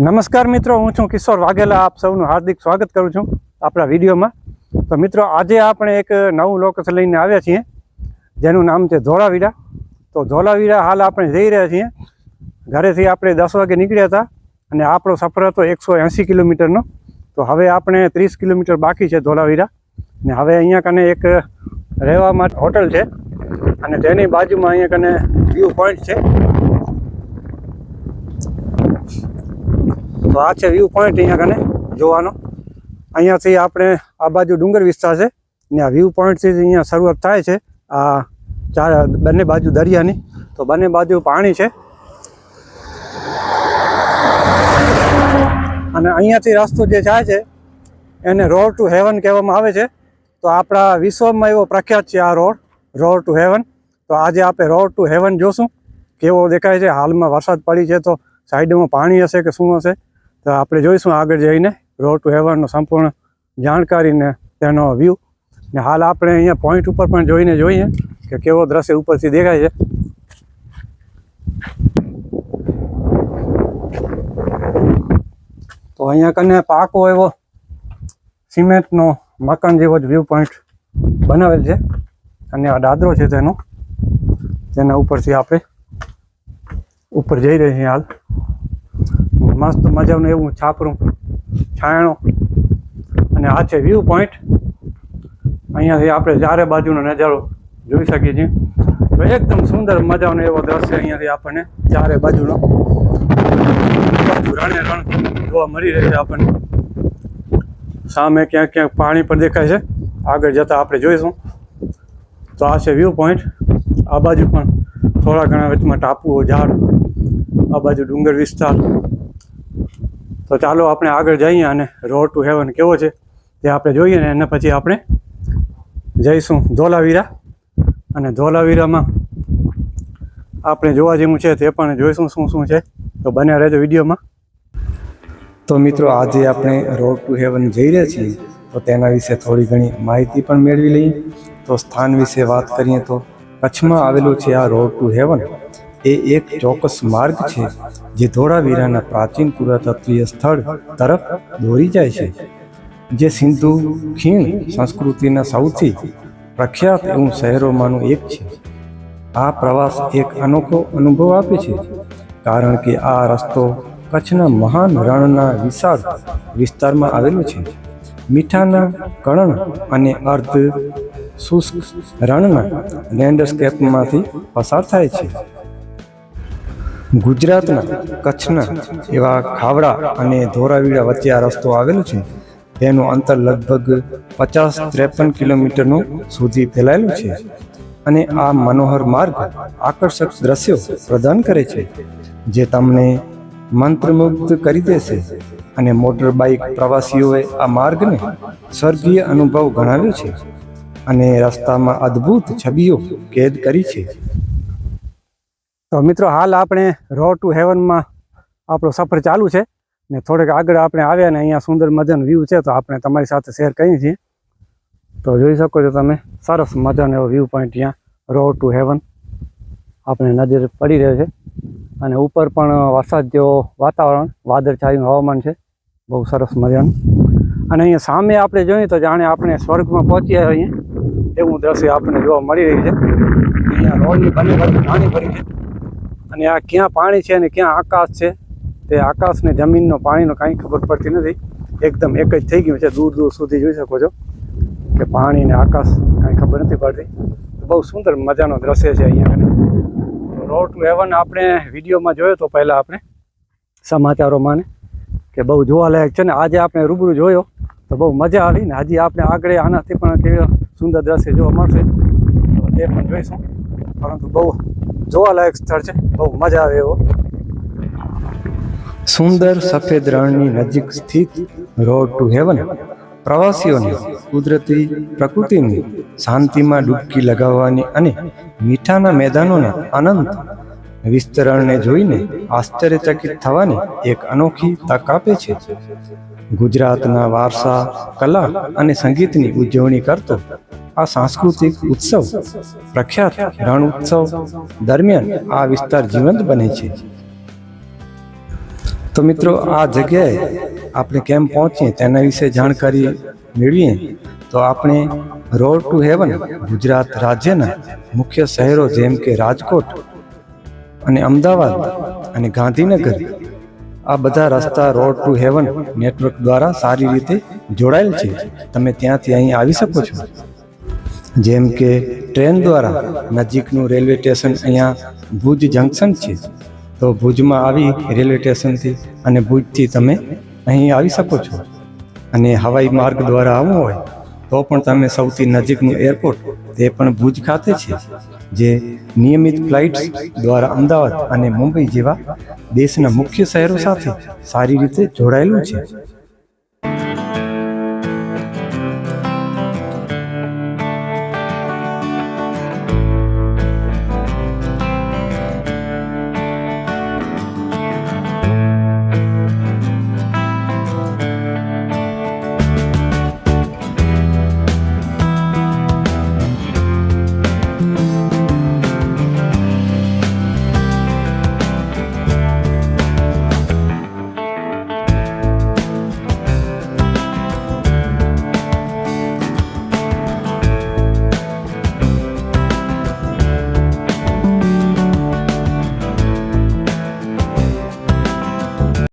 નમસ્કાર મિત્રો, હું છું કિશોર વાઘેલા. આપ સૌનું હાર્દિક સ્વાગત કરું છું આપણા વિડીયોમાં. તો મિત્રો, આજે આપણે એક નવું લોકેશન લઈને આવ્યા છીએ જેનું નામ છે ધોળાવીરા. તો ધોળાવીરા હાલ આપણે જઈ રહ્યા છીએ. ઘરેથી આપણે 10 વાગે નીકળ્યા હતા અને આપણો સફર હતો 180 કિલોમીટરનો. તો હવે આપણે 30 કિલોમીટર બાકી છે ધોળાવીરા. ને હવે અહીંયા કને એક રહેવા માટે હોટલ છે અને તેની બાજુમાં અહીંયા કને વ્યૂ પોઈન્ટ છે. તો આ છે વ્યૂ પોઈન્ટ અહીંયા કને જોવાનો. અહીંયાથી આપણે આ બાજુ ડુંગર વિસ્તાર છે ને આ વ્યૂ પોઈન્ટથી અહીંયા શરૂઆત થાય છે. આ બંને બાજુ દરિયાની, તો બંને બાજુ પાણી છે અને અહીંયાથી રસ્તો જે જાય છે એને રોડ ટુ હેવન કહેવામાં આવે છે. તો આપણા વિશ્વમાં એવો પ્રખ્યાત છે આ રોડ ટુ હેવન. તો આજે આપણે રોડ ટુ હેવન જોશું કેવો દેખાય છે. હાલમાં વરસાદ પડી છે તો સાઈડમાં પાણી હશે કે શું હશે, તો આપણે જોઈશું આગળ જઈને રોડ ટુ હેવનનો સંપૂર્ણ જાણકારી ને તેનો વ્યૂ. ને હાલ આપણે અહીંયા પોઈન્ટ ઉપર પણ જોઈએ કે કેવો દ્રશ્ય ઉપરથી દેખાય છે. તો અહીંયા કને પાકો એવો સિમેન્ટનો મકાન જેવો જ વ્યૂ પોઈન્ટ બનાવેલ છે અને આ દાદરો છે તેના ઉપરથી આપણે ઉપર જઈ રહ્યા છીએ. હાલ મસ્ત મજાનું એવું છાપરું છાયણો અને આ છે વ્યૂ પોઈન્ટ. અહીંયાથી આપણે ચારે બાજુનો નજારો જોઈ શકીએ છીએ. તો એકદમ સુંદર મજાનો એવો દ્રશ્ય અહીંયાથી આપણને ચારે બાજુનો રણે રણ જોવા મળી રહે છે આપણને. સામે ક્યાંક ક્યાંક પાણી પણ દેખાય છે, આગળ જતાં આપણે જોઈશું. તો આ છે વ્યૂ પોઈન્ટ. આ બાજુ પણ થોડા ઘણા વચમાં ટાપુઓ, ઝાડ, આ બાજુ ડુંગર વિસ્તાર. તો ચાલો આપણે આગળ જઈએ અને રોડ ટુ હેવન કેવો છે તે આપણે જોઈએ ને એના પછી આપણે જઈશું ધોળાવીરા. અને ધોળાવીરામાં આપણે જોવા જેવું છે તે પણ જોઈશું શું છે. તો બન્યા રહેજો વિડીયોમાં. તો મિત્રો, આજે આપણે રોડ ટુ હેવન જઈ રહ્યા છીએ તો તેના વિશે થોડી ઘણી માહિતી પણ મેળવી લઈએ. તો સ્થાન વિશે વાત કરીએ તો કચ્છમાં આવેલું છે આ રોડ ટુ હેવન. એ એક ચોક્કસ માર્ગ છે જે ધોળાવીરાના પ્રાચીન પુરાતત્વીય સ્થળ તરફ દોરી જાય છે, જે સિંધુ ખીણ સંસ્કૃતિના સૌથી પ્રખ્યાત એવું શહેરોમાંનું એક છે. આ પ્રવાસ એક અનોખો અનુભવ આપે છે કારણ કે આ રસ્તો કચ્છના મહાન રણના વિશાળ વિસ્તારમાં આવેલો છે. મીઠાના કણ અને અર્ધ શુષ્ક રણના લેન્ડસ્કેપમાંથી પસાર થાય છે. ગુજરાતના કચ્છના એવા ખાવડા અને ધોળાવીરા વચ્ચે આ રસ્તો આવેલો છે. તેનું અંતર લગભગ 50-53 કિલોમીટરનું સુધી ફેલાયેલું છે અને આ મનોહર માર્ગ આકર્ષક દ્રશ્યો પ્રદાન કરે છે જે તમને મંત્રમુગ્ધ કરી દેશે. અને મોટર બાઇક પ્રવાસીઓએ આ માર્ગને સ્વર્ગીય અનુભવ ગણાવ્યો છે અને રસ્તામાં અદ્ભુત છબીઓ કેદ કરી છે. તો મિત્રો, હાલ આપણે રોડ ટુ હેવનમાં આપણો સફર ચાલુ છે ને થોડેક આગળ આપણે આવ્યા ને અહીંયા સુંદર મજાનો વ્યૂ છે તો આપણે તમારી સાથે શેર કરીએ છીએ. તો જોઈ શકો છો તમે, સરસ મજાનો એવો વ્યૂ પોઈન્ટ અહીંયા રોડ ટુ હેવન આપણે નજર પડી રહ્યો છે. અને ઉપર પણ વરસાદ જેવો વાતાવરણ, વાદળછાયું હવામાન છે, બહુ સરસ મજાનું. અને અહીંયા સામે આપણે જોઈએ તો જાણે આપણે સ્વર્ગમાં પહોંચી આવ્યા અહીંયા એવું દ્રશ્ય આપણને જોવા મળી રહ્યું છે. અહીંયા રોડની બંને બાજુ પાણી ભરી છે અને આ ક્યાં પાણી છે અને ક્યાં આકાશ છે તે આકાશ ને જમીનનો પાણીનો કાંઈ ખબર પડતી નથી. એકદમ એક જ થઈ ગયું છે. દૂર દૂર સુધી જોઈ શકો છો કે પાણી ને આકાશ કાંઈ ખબર નથી પડતી. બહુ સુંદર મજાનો દ્રશ્ય છે અહીંયા કને. રોડ ટુ હેવન આપણે વિડીયોમાં જોયો તો પહેલાં આપણે સમાચારોમાં કે બહુ જોવાલાયક છે ને આજે આપણે રૂબરૂ જોયો તો બહુ મજા આવી. ને હજી આપણે આગળ આનાથી પણ કેવા સુંદર દ્રશ્ય જોવા મળશે તો તે પણ જોઈશું. પરંતુ બહુ જોવાલાયક સ્થળ છે, બહુ મજા આવે એવો. સુંદર સફેદ રણની નજીક સ્થિત રોડ ટુ હેવન પ્રવાસીઓને કુદરતી પ્રકૃતિની શાંતિમાં ડૂબકી લગાવવાની અને મીઠાના મેદાનોના અનંત વિસ્તરણને જોઈને આશ્ચર્યચકિત થવાની એક અનોખી તક આપે છે. ગુજરાતના વારસા, કલા અને સંગીતની ઉજવણી કરતો આ સાંસ્કૃતિક ઉત્સવ પ્રખ્યાત રણ ઉત્સવ દરમિયાન આ વિસ્તાર જીવંત બને છે. તો મિત્રો આ જગ્યાએ આપણે કેમ પહોંચીએ તેના વિશે જાણકારી મેળવીએ તો આપણે રોડ ટુ હેવન ગુજરાત રાજ્યના મુખ્ય શહેરો જેમ કે રાજકોટ અને અમદાવાદ અને ગાંધીનગર આ બધા રસ્તા રોડ ટુ હેવન નેટવર્ક દ્વારા સારી રીતે જોડાયેલ છે. તમે ત્યાંથી અહીં આવી શકો છો. જેમ કે ટ્રેન દ્વારા નજીકનું રેલવે સ્ટેશન અહીંયા ભુજ જંકશન છે, તો ભુજમાં આવી રેલવે સ્ટેશનથી અને ભુજથી તમે અહીં આવી શકો છો. અને હવાઈ માર્ગ દ્વારા આવવું હોય તો પણ તમે સૌથી નજીકનું એરપોર્ટ તે પણ ભુજ ખાતે છે, જે નિયમિત ફ્લાઇટ્સ દ્વારા અમદાવાદ અને મુંબઈ જેવા દેશના મુખ્ય શહેરો સાથે સારી રીતે જોડાયેલું છે.